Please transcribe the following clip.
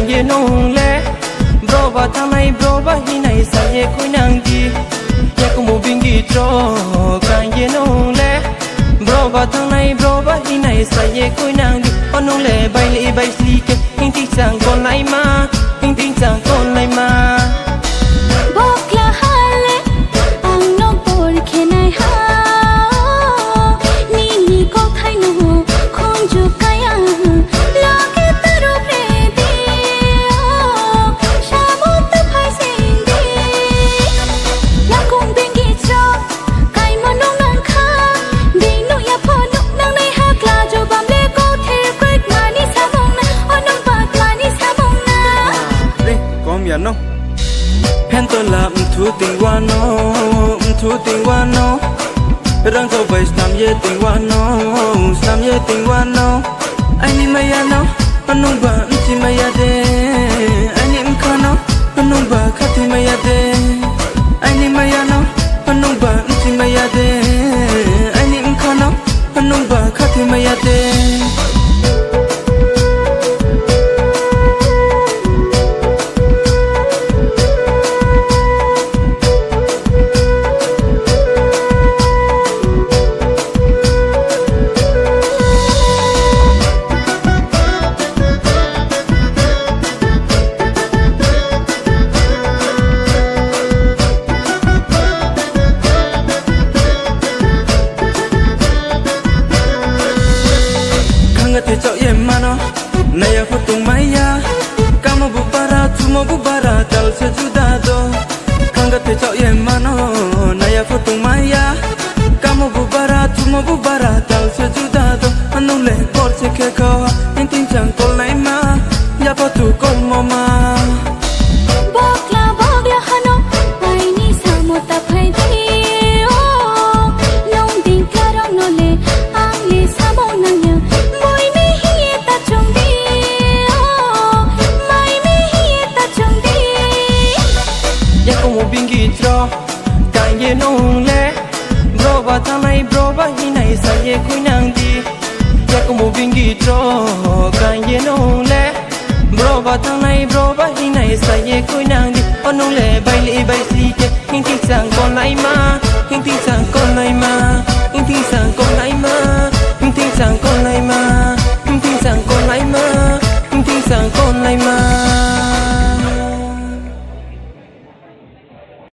ye nong le bro ba thang nai bro ba hi nai sa ye khoi nang di ye ko mo bingi tro kan ye nong le bro ba thang nai bro ba hi nai sa ye khoi nang di onong le bai li bai sli ke hing ti chang kon lai ma hing ti chang kon lai ma bokla hale ang no por khenai ha ni ni ko thai no khong ju kaya la ke taro pre di shamo ta phai sing di ya kong bengi cho kai mo nong nang kha ding no ya pho no nang nai ha kla jo bam le ko the kwek ma ni sa mong na onong pa kla ni sa mong na re kom ya no pen to la thu ting wa no thu ting wa no rang to bai sam ye ting wa no sam ye ting wa no ai ni ma ya no anong ba chi ma ya de ai ni m kha no anong ba kha ti ma ya de ai ni ma ya no anong ba chi ma ya de ai ni m kha no anong ba kha ti ma ya de te chao ye mano naya fotung maya kamo bubara tumo bubara tal se juda do kanga te chao ye mano naya fotung maya kamo bubara tumo bubara tal se juda do anu le kor se ke ko en tin chang kol nai ma ya pa tu kol mo ma bokla hano ai ni sa mo ta phai di o long ding ka rong no le ang le sa mo nang ya moi me hi ta chung di o mai me hi ta chung di ya ko mo bingi tro kan ye nong le bro ba thang nai bro ba hi nai sa ye khoi nang di ya ko mo bingi tro kan ye nong le bro ba thang nai bro ba hi nai sa ye khoi nang di onong le bai li bai sli ke hing ti chang kon lai ma hing ti chang kon lai ma hing ti chang kon lai ma hing ti chang kon lai ma hing ti chang kon lai ma hing ti chang kon lai ma